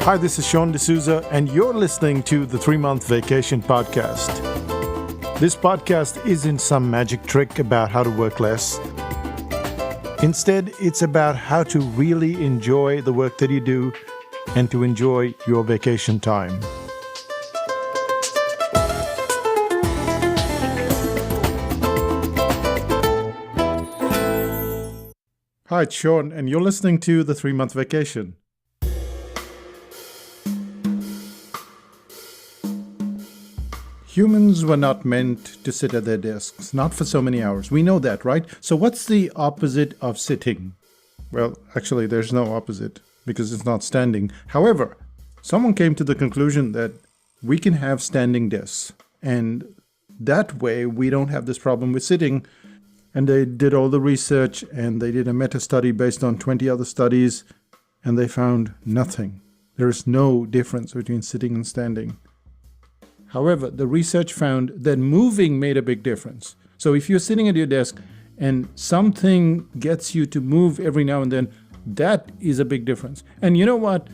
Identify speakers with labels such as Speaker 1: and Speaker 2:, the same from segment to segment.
Speaker 1: Hi, this is Sean D'Souza, and you're listening to the 3-Month Vacation Podcast. This podcast isn't some magic trick about how to work less. Instead, it's about how to really enjoy the work that you do and to enjoy your vacation time. Hi, it's Sean, and you're listening to the 3-Month Vacation. Humans were not meant to sit at their desks, not for so many hours. We know that, right? So what's the opposite of sitting? Well, actually, there's no opposite because it's not standing. However, someone came to the conclusion that we can have standing desks, and that way we don't have this problem with sitting. And they did all the research, and they did a meta-study based on 20 other studies, and they found nothing. There is no difference between sitting and standing. However, the research found that moving made a big difference. So if you're sitting at your desk and something gets you to move every now and then, that is a big difference. And you know what?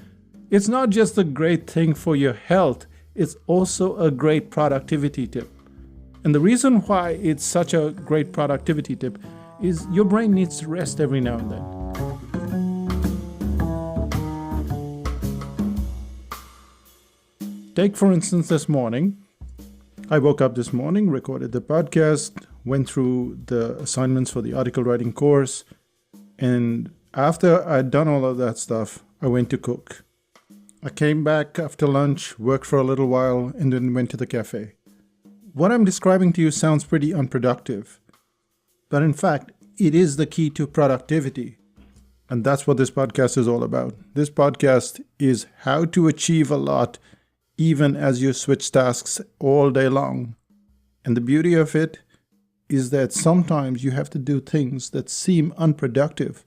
Speaker 1: It's not just a great thing for your health, it's also a great productivity tip. And the reason why it's such a great productivity tip is your brain needs to rest every now and then. Take, for instance, this morning. I woke up this morning, recorded the podcast, went through the assignments for the article writing course, and after I'd done all of that stuff, I went to cook. I came back after lunch, worked for a little while, and then went to the cafe. What I'm describing to you sounds pretty unproductive, but in fact, it is the key to productivity. And that's what this podcast is all about. This podcast is how to achieve a lot even as you switch tasks all day long. And the beauty of it is that sometimes you have to do things that seem unproductive.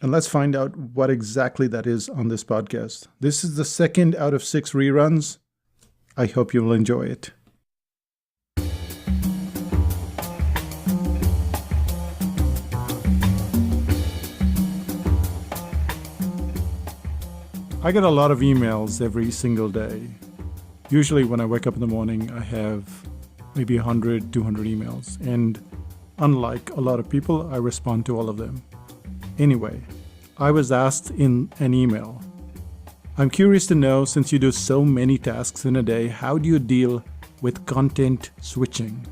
Speaker 1: And let's find out what exactly that is on this podcast. This is the 2nd out of 6 reruns. I hope you will enjoy it. I get a lot of emails every single day. Usually when I wake up in the morning, I have maybe 100, 200 emails. And unlike a lot of people, I respond to all of them. Anyway, I was asked in an email, I'm curious to know, since you do so many tasks in a day, how do you deal with content switching?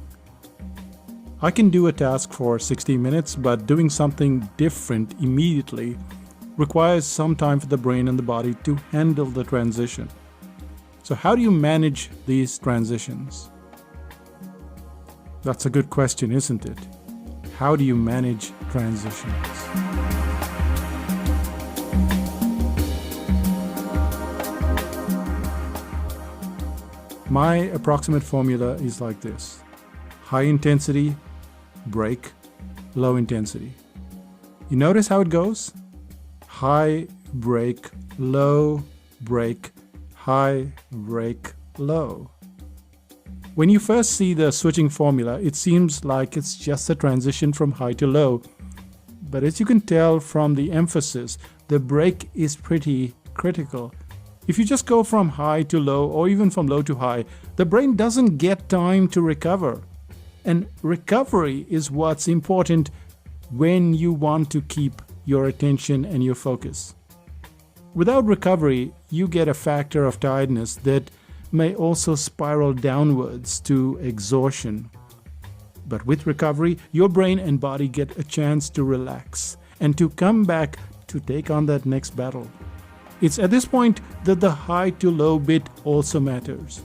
Speaker 1: I can do a task for 60 minutes, but doing something different immediately requires some time for the brain and the body to handle the transition. So how do you manage these transitions? That's a good question, isn't it? How do you manage transitions? My approximate formula is like this: high intensity, break, low intensity. You notice how it goes? High, break, low, break, high, break, low. When you first see the switching formula, it seems like it's just a transition from high to low. But as you can tell from the emphasis, the break is pretty critical. If you just go from high to low, or even from low to high, the brain doesn't get time to recover. And recovery is what's important when you want to keep your attention and your focus. Without recovery, you get a factor of tiredness that may also spiral downwards to exhaustion. But with recovery, your brain and body get a chance to relax and to come back to take on that next battle. It's at this point that the high to low bit also matters.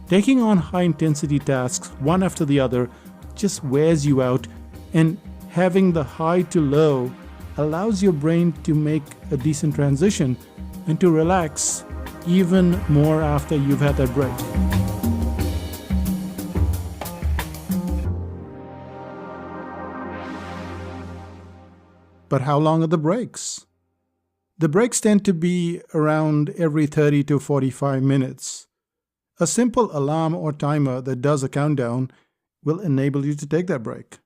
Speaker 1: Taking on high intensity tasks one after the other just wears you out, and having the high to low allows your brain to make a decent transition and to relax even more after you've had that break. But how long are the breaks? The breaks tend to be around every 30 to 45 minutes. A simple alarm or timer that does a countdown will enable you to take that break.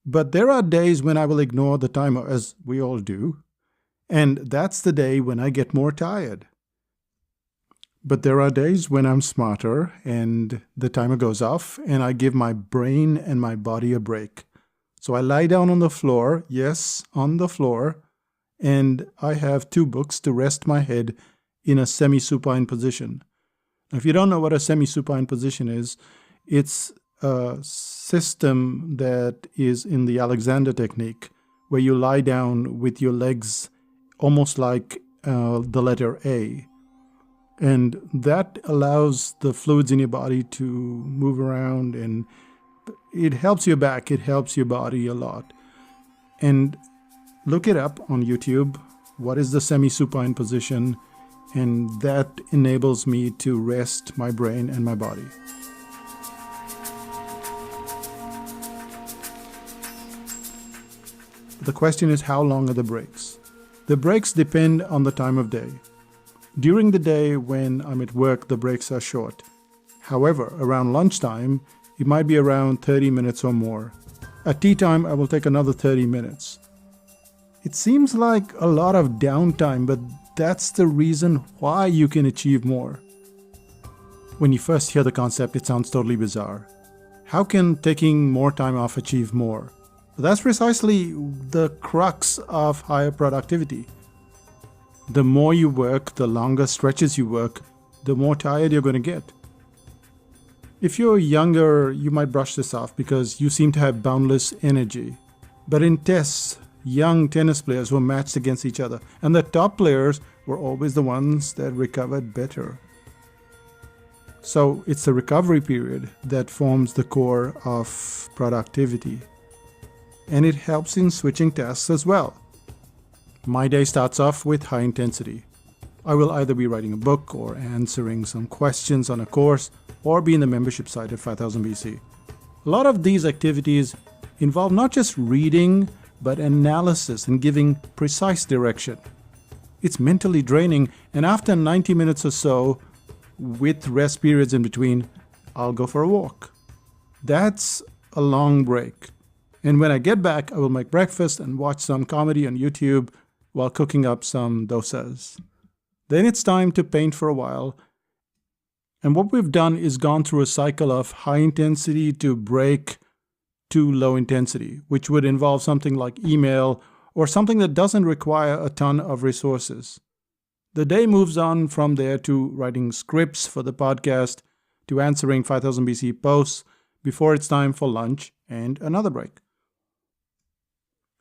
Speaker 1: But there are days when I will ignore the timer, as we all do, and that's the day when I get more tired. But there are days when I'm smarter and the timer goes off and I give my brain and my body a break. So I lie down on the floor, yes, on the floor, and I have 2 books to rest my head in a semi-supine position. Now, if you don't know what a semi-supine position is, it's a system that is in the Alexander technique, where you lie down with your legs almost like the letter A. And that allows the fluids in your body to move around, and it helps your back, it helps your body a lot. And look it up on YouTube. What is the semi-supine position? And that enables me to rest my brain and my body. The question is, how long are the breaks? The breaks depend on the time of day. During the day when I'm at work, the breaks are short. However, around lunchtime, it might be around 30 minutes or more. At tea time, I will take another 30 minutes. It seems like a lot of downtime, but that's the reason why you can achieve more. When you first hear the concept, it sounds totally bizarre. How can taking more time off achieve more? That's precisely the crux of higher productivity. The more you work, the longer stretches you work, the more tired you're going to get. If you're younger, you might brush this off because you seem to have boundless energy. But in tests, young tennis players were matched against each other, and the top players were always the ones that recovered better. So it's the recovery period that forms the core of productivity. And it helps in switching tasks as well. My day starts off with high intensity. I will either be writing a book or answering some questions on a course or be in the membership site at 5000 BC. A lot of these activities involve not just reading, but analysis and giving precise direction. It's mentally draining, and after 90 minutes or so, with rest periods in between, I'll go for a walk. That's a long break. And when I get back, I will make breakfast and watch some comedy on YouTube while cooking up some dosas. Then it's time to paint for a while. And what we've done is gone through a cycle of high intensity to break to low intensity, which would involve something like email or something that doesn't require a ton of resources. The day moves on from there to writing scripts for the podcast, to answering 5000 BC posts before it's time for lunch and another break.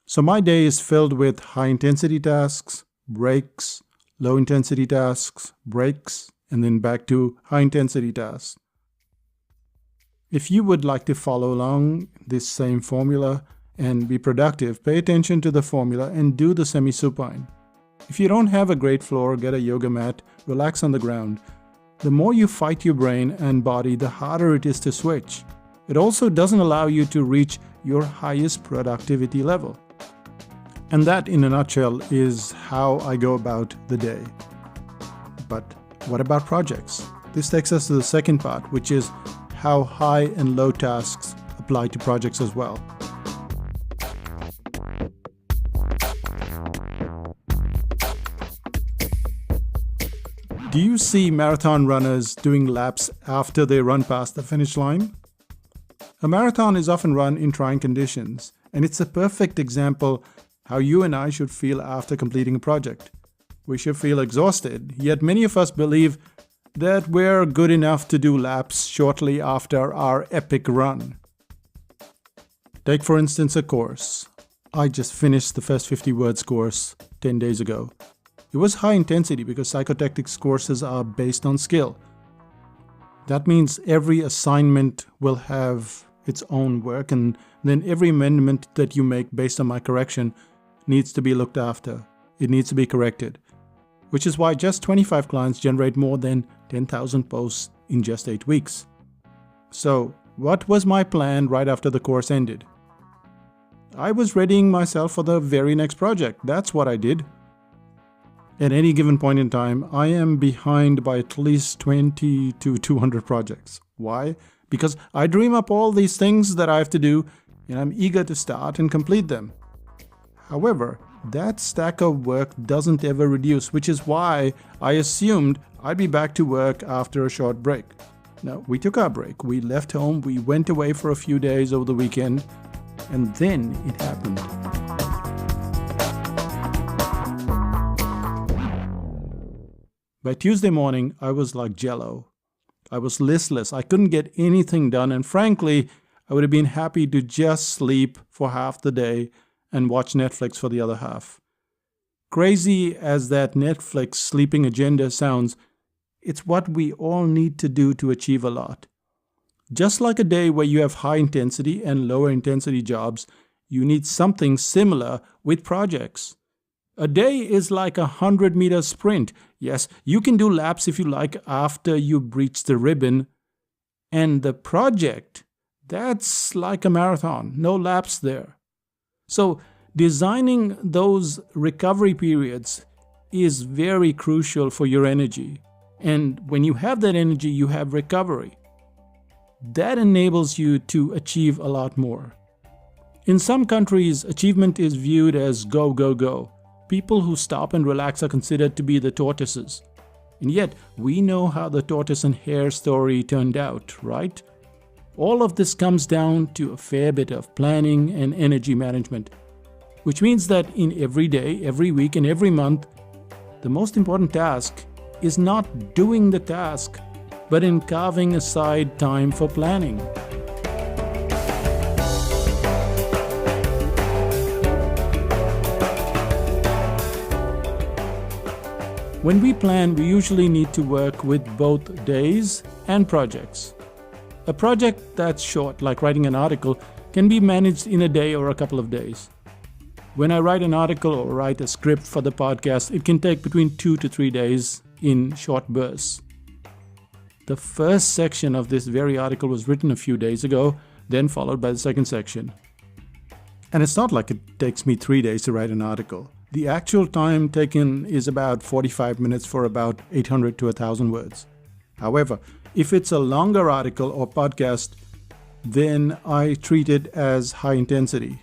Speaker 1: So my day is filled with high-intensity tasks, breaks, low-intensity tasks, breaks, and then back to high-intensity tasks. If you would like to follow along this same formula and be productive, pay attention to the formula and do the semi-supine. If you don't have a great floor, get a yoga mat, relax on the ground. The more you fight your brain and body, the harder it is to switch. It also doesn't allow you to reach your highest productivity level. And that, in a nutshell, is how I go about the day. But what about projects? This takes us to the second part, which is how high and low tasks apply to projects as well. Do you see marathon runners doing laps after they run past the finish line? A marathon is often run in trying conditions, and it's a perfect example how you and I should feel after completing a project. We should feel exhausted, yet many of us believe that we're good enough to do laps shortly after our epic run. Take, for instance, a course. I just finished the First 50 Words course 10 days ago. It was high intensity because psychotactics courses are based on skill. That means every assignment will have its own work, and then every amendment that you make based on my correction needs to be looked after. It needs to be corrected. Which is why just 25 clients generate more than 10,000 posts in just 8 weeks. So, what was my plan right after the course ended? I was readying myself for the very next project. That's what I did. At any given point in time, I am behind by at least 20 to 200 projects. Why? Because I dream up all these things that I have to do, and I'm eager to start and complete them. However, that stack of work doesn't ever reduce, which is why I assumed I'd be back to work after a short break. Now, we took our break. We left home, we went away for a few days over the weekend, and then it happened. By Tuesday morning, I was like jello. I was listless. I couldn't get anything done, and frankly, I would have been happy to just sleep for half the day and watch Netflix for the other half. Crazy as that Netflix sleeping agenda sounds, it's what we all need to do to achieve a lot. Just like a day where you have high intensity and lower intensity jobs, you need something similar with projects. A day is like a 100-meter sprint. Yes, you can do laps if you like after you breach the ribbon. And the project, that's like a marathon. No laps there. So designing those recovery periods is very crucial for your energy. And when you have that energy, you have recovery. That enables you to achieve a lot more. In some countries, achievement is viewed as go, go, go. People who stop and relax are considered to be the tortoises. And yet, we know how the tortoise and hare story turned out, right? All of this comes down to a fair bit of planning and energy management, which means that in every day, every week, and every month, the most important task is not doing the task, but in carving aside time for planning. When we plan, we usually need to work with both days and projects. A project that's short, like writing an article, can be managed in a day or a couple of days. When I write an article or write a script for the podcast, it can take between 2 to 3 days in short bursts. The first section of this very article was written a few days ago, then followed by the second section. And it's not like it takes me 3 days to write an article. The actual time taken is about 45 minutes for about 800 to 1,000 words. However, if it's a longer article or podcast, then I treat it as high intensity.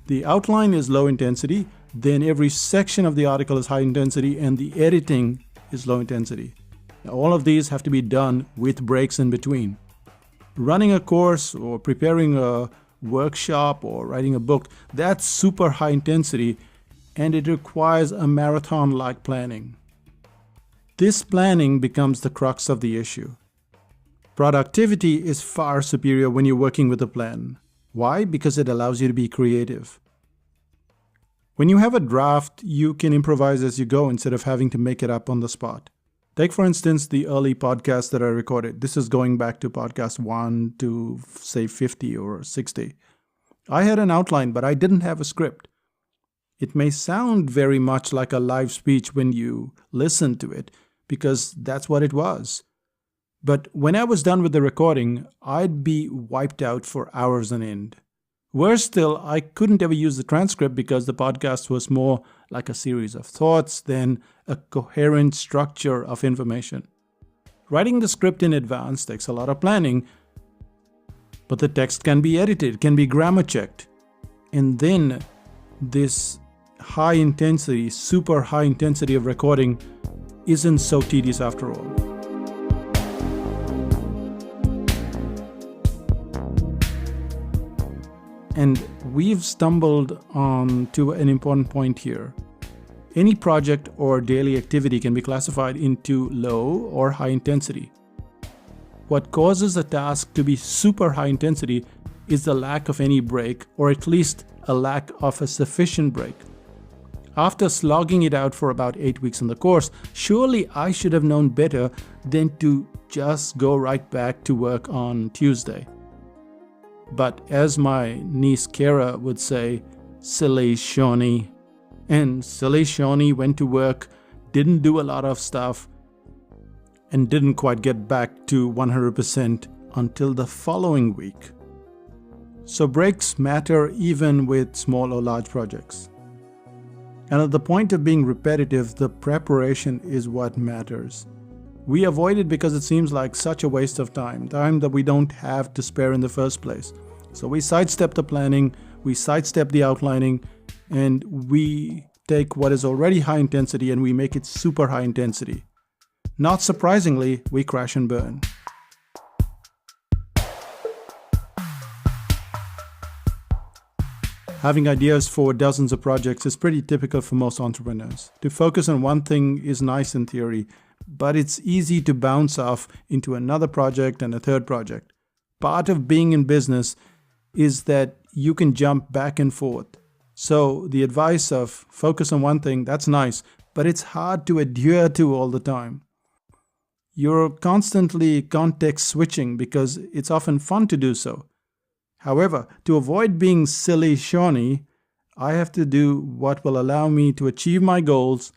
Speaker 1: The outline is low intensity, then every section of the article is high intensity, and the editing is low intensity. Now, all of these have to be done with breaks in between. Running a course or preparing a workshop or writing a book, that's super high intensity, and it requires a marathon-like planning. This planning becomes the crux of the issue. Productivity is far superior when you're working with a plan. Why? Because it allows you to be creative. When you have a draft, you can improvise as you go instead of having to make it up on the spot. Take, for instance, the early podcast that I recorded. This is going back to podcast 1 to, say, 50 or 60. I had an outline, but I didn't have a script. It may sound very much like a live speech when you listen to it, because that's what it was. But when I was done with the recording, I'd be wiped out for hours on end. Worse still, I couldn't ever use the transcript because the podcast was more like a series of thoughts than a coherent structure of information. Writing the script in advance takes a lot of planning, but the text can be edited, can be grammar checked. And then this high intensity, super high intensity of recording isn't so tedious after all. And we've stumbled on to an important point here. Any project or daily activity can be classified into low or high intensity. What causes a task to be super high intensity is the lack of any break, or at least a lack of a sufficient break. After slogging it out for about 8 weeks in the course, surely I should have known better than to just go right back to work on Tuesday. But as my niece Kara would say, silly Shawnee. And silly Shawnee went to work, didn't do a lot of stuff, and didn't quite get back to 100% until the following week. So breaks matter even with small or large projects. And at the point of being repetitive, the preparation is what matters. We avoid it because it seems like such a waste of time that we don't have to spare in the first place. So we sidestep the planning, we sidestep the outlining, and we take what is already high intensity and we make it super high intensity. Not surprisingly, we crash and burn. Having ideas for dozens of projects is pretty typical for most entrepreneurs. To focus on one thing is nice in theory, but it's easy to bounce off into another project and a third project. Part of being in business is that you can jump back and forth. So the advice of focus on one thing, that's nice, but it's hard to adhere to all the time. You're constantly context switching because it's often fun to do so. However, to avoid being silly Shawnee, I have to do what will allow me to achieve my goals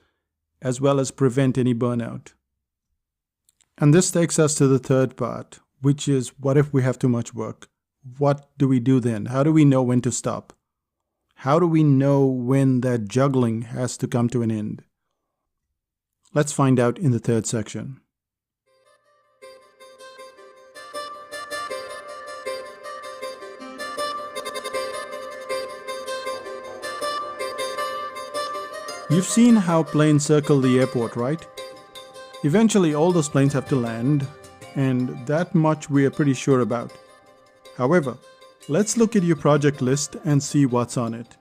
Speaker 1: as well as prevent any burnout. And this takes us to the third part, which is what if we have too much work? What do we do then? How do we know when to stop? How do we know when that juggling has to come to an end? Let's find out in the third section. You've seen how planes circle the airport, right? Eventually all those planes have to land, and that much we are pretty sure about. However, let's look at your project list and see what's on it.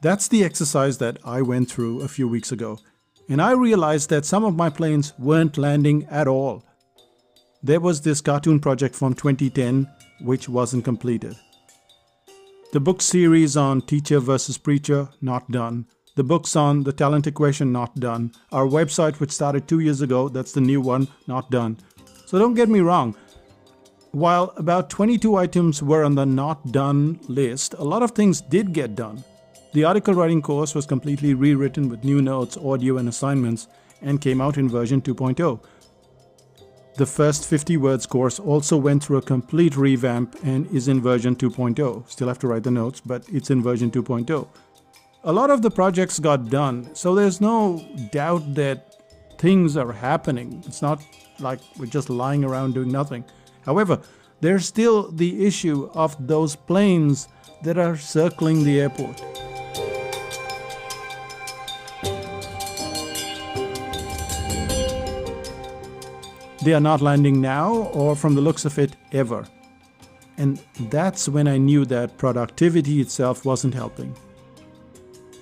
Speaker 1: That's the exercise that I went through a few weeks ago, and I realized that some of my planes weren't landing at all. There was this cartoon project from 2010 which wasn't completed. The book series on Teacher versus Preacher, not done. The books on The Talent Equation, not done. Our website, which started 2 years ago, that's the new one, not done. So don't get me wrong. While about 22 items were on the not done list, a lot of things did get done. The article writing course was completely rewritten with new notes, audio, and assignments, and came out in version 2.0. The first 50 words course also went through a complete revamp and is in version 2.0. Still have to write the notes, but it's in version 2.0. A lot of the projects got done, so there's no doubt that things are happening. It's not like we're just lying around doing nothing. However, there's still the issue of those planes that are circling the airport. They are not landing now, or from the looks of it, ever. And that's when I knew that productivity itself wasn't helping.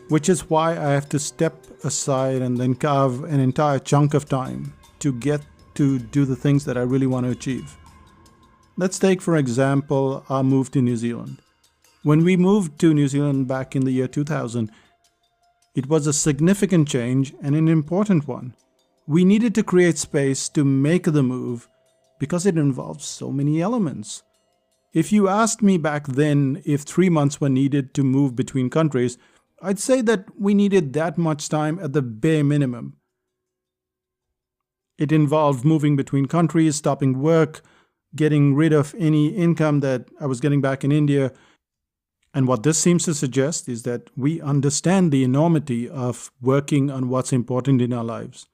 Speaker 1: Which is why I have to step aside and then carve an entire chunk of time to get to do the things that I really want to achieve. Let's take, for example, our move to New Zealand. When we moved to New Zealand back in the year 2000, it was a significant change and an important one. We needed to create space to make the move because it involves so many elements. If you asked me back then if 3 months were needed to move between countries, I'd say that we needed that much time at the bare minimum. It involved moving between countries, stopping work, getting rid of any income that I was getting back in India. And what this seems to suggest is that we understand the enormity of working on what's important in our lives.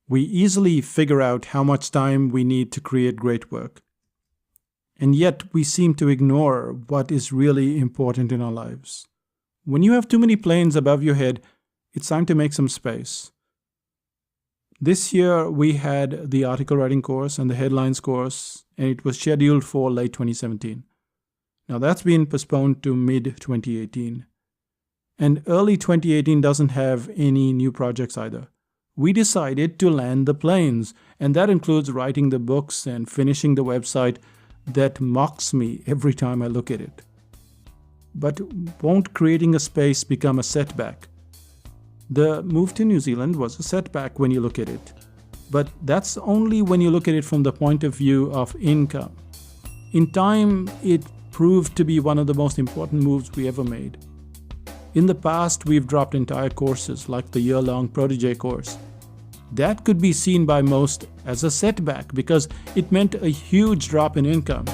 Speaker 1: We easily figure out how much time we need to create great work. And yet we seem to ignore what is really important in our lives. When you have too many planes above your head, it's time to make some space. This year we had the article writing course and the headlines course, and it was scheduled for late 2017. Now that's been postponed to mid-2018. And early 2018 doesn't have any new projects either. We decided to land the planes, and that includes writing the books and finishing the website that mocks me every time I look at it. But won't creating a space become a setback? The move to New Zealand was a setback when you look at it. But that's only when you look at it from the point of view of income. In time, it proved to be one of the most important moves we ever made. In the past, we've dropped entire courses like the year-long Protégé course. That could be seen by most as a setback because it meant a huge drop in income.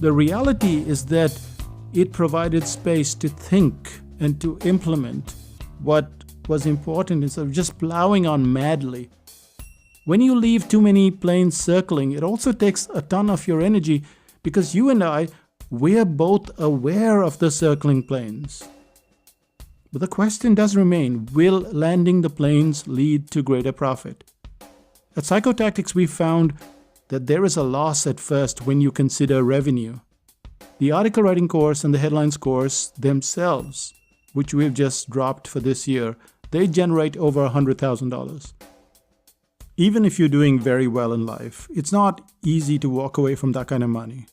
Speaker 1: The reality is that it provided space to think and to implement what was important instead of just plowing on madly. When you leave too many planes circling, it also takes a ton of your energy because you and I, we're both aware of the circling planes. But the question does remain, will landing the planes lead to greater profit? At Psychotactics, we found that there is a loss at first when you consider revenue. The article writing course and the headlines course themselves, which we've just dropped for this year, they generate over $100,000. Even if you're doing very well in life, it's not easy to walk away from that kind of money.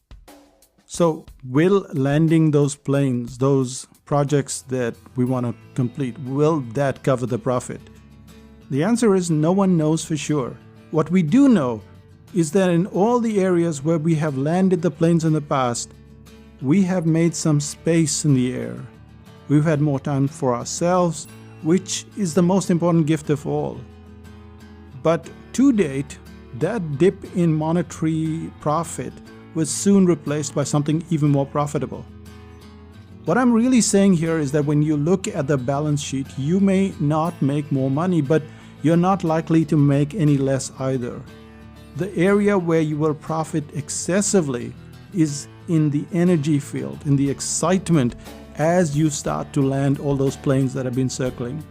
Speaker 1: So will landing those planes, those projects that we want to complete, will that cover the profit? The answer is no one knows for sure. What we do know is that in all the areas where we have landed the planes in the past, we have made some space in the air. We've had more time for ourselves, which is the most important gift of all. But to date, that dip in monetary profit was soon replaced by something even more profitable. What I'm really saying here is that when you look at the balance sheet, you may not make more money, but you're not likely to make any less either. The area where you will profit excessively is in the energy field, in the excitement as you start to land all those planes that have been circling.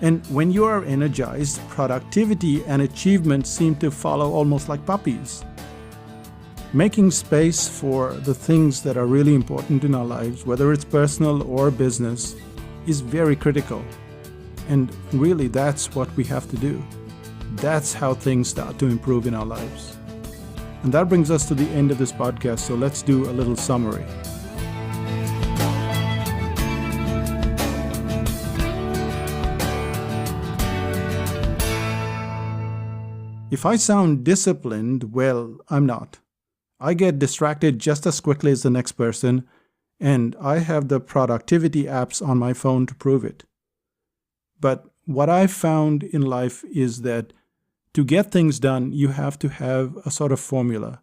Speaker 1: And when you are energized, productivity and achievement seem to follow almost like puppies. Making space for the things that are really important in our lives, whether it's personal or business, is very critical. And really, that's what we have to do. That's how things start to improve in our lives. And that brings us to the end of this podcast, so let's do a little summary. If I sound disciplined, well, I'm not. I get distracted just as quickly as the next person, and I have the productivity apps on my phone to prove it. But what I've found in life is that to get things done, you have to have a sort of formula.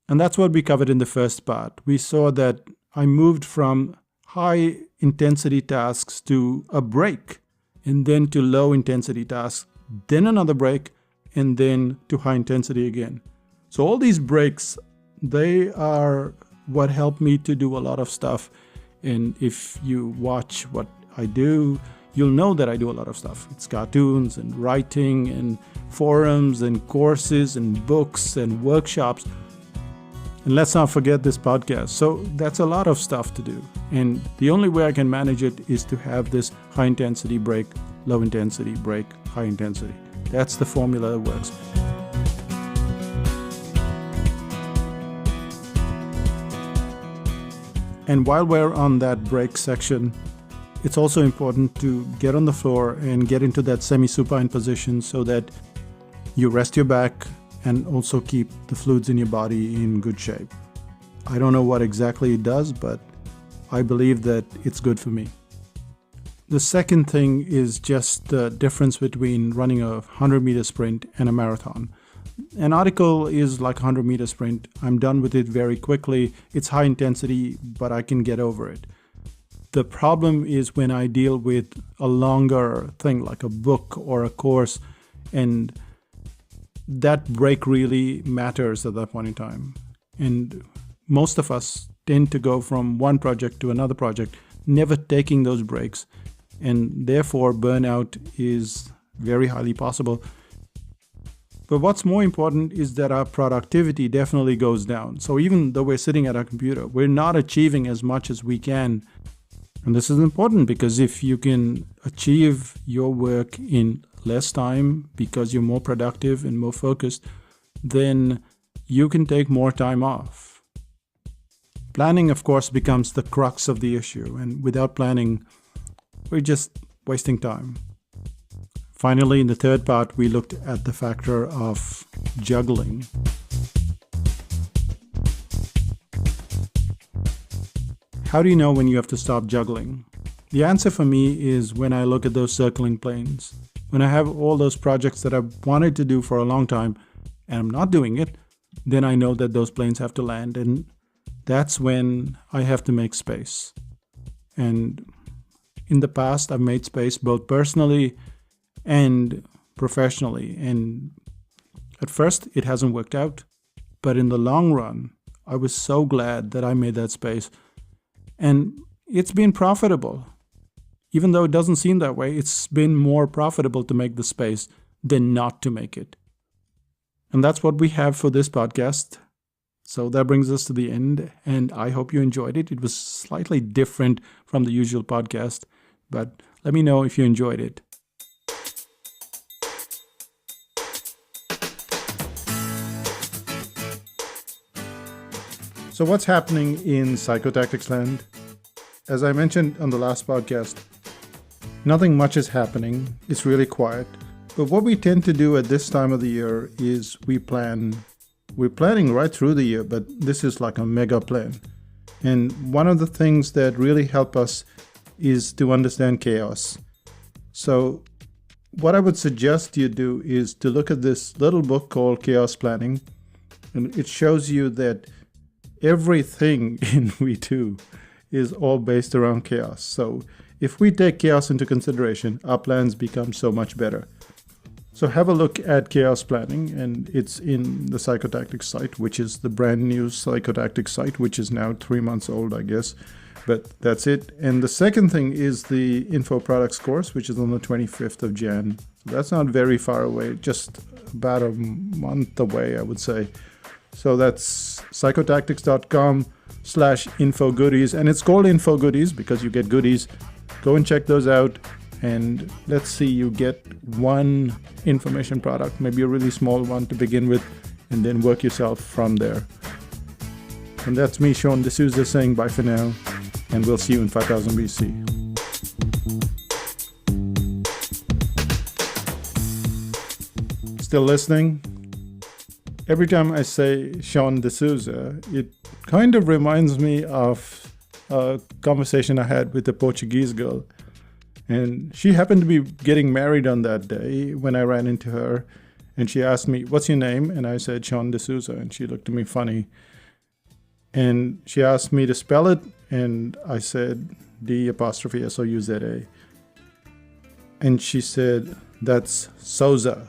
Speaker 1: And that's what we covered in the first part. We saw that I moved from high intensity tasks to a break, and then to low intensity tasks, then another break, and then to high intensity again. So all these breaks, they are what help me to do a lot of stuff. And if you watch what I do, you'll know that I do a lot of stuff. It's cartoons and writing and forums and courses and books and workshops. And let's not forget this podcast. So that's a lot of stuff to do. And the only way I can manage it is to have this high intensity break, low intensity break, high intensity. That's the formula that works. And while we're on that break section, it's also important to get on the floor and get into that semi-supine position so that you rest your back and also keep the fluids in your body in good shape. I don't know what exactly it does, but I believe that it's good for me. The second thing is just the difference between running a 100-meter sprint and a marathon. An article is like a 100-meter sprint. I'm done with it very quickly. It's high intensity, but I can get over it. The problem is when I deal with a longer thing like a book or a course, and that break really matters at that point in time. And most of us tend to go from one project to another project, never taking those breaks. And therefore, burnout is very highly possible. But what's more important is that our productivity definitely goes down. So even though we're sitting at our computer, we're not achieving as much as we can. And this is important because if you can achieve your work in less time because you're more productive and more focused, then you can take more time off. Planning, of course, becomes the crux of the issue. And without planning, we're just wasting time. Finally, in the third part, we looked at the factor of juggling. How do you know when you have to stop juggling? The answer for me is when I look at those circling planes. When I have all those projects that I've wanted to do for a long time and I'm not doing it, then I know that those planes have to land, and that's when I have to make space. And in the past, I've made space both personally and professionally. And at first, it hasn't worked out. But in the long run, I was so glad that I made that space. And it's been profitable. Even though it doesn't seem that way, it's been more profitable to make the space than not to make it. And that's what we have for this podcast. So that brings us to the end, and I hope you enjoyed it. It was slightly different from the usual podcast, but let me know if you enjoyed it. So what's happening in Psychotactics land? As I mentioned on the last podcast, nothing much is happening. It's really quiet. But what we tend to do at this time of the year is we're planning right through the year, but this is like a mega plan. And one of the things that really help us is to understand chaos. So what I would suggest you do is to look at this little book called Chaos Planning. And it shows you that everything in we do is all based around chaos. So if we take chaos into consideration, our plans become so much better. So have a look at Chaos Planning, and it's in the Psychotactics site, which is the brand new Psychotactics site, which is now 3 months old, I guess. But that's it. And the second thing is the Info Products course, which is on the 25th of Jan. So that's not very far away, just about a month away, I would say. So that's psychotactics.com/info goodies. And it's called Info Goodies because you get goodies. Go and check those out. And let's see, you get one information product, maybe a really small one to begin with, and then work yourself from there. And that's me, Sean D'Souza, saying bye for now, and we'll see you in 5000 BC. Still listening? Every time I say Sean D'Souza, it kind of reminds me of a conversation I had with a Portuguese girl. And she happened to be getting married on that day when I ran into her. And she asked me, "What's your name?" And I said, "Sean D'Souza." And she looked at me funny. And she asked me to spell it. And I said, D''Souza. And she said, "That's Souza,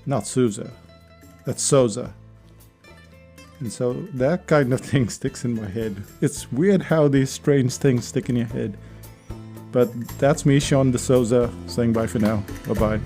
Speaker 1: not Souza. That's Souza." And so that kind of thing sticks in my head. It's weird how these strange things stick in your head. But that's me, Sean D'Souza, saying bye for now. Bye-bye.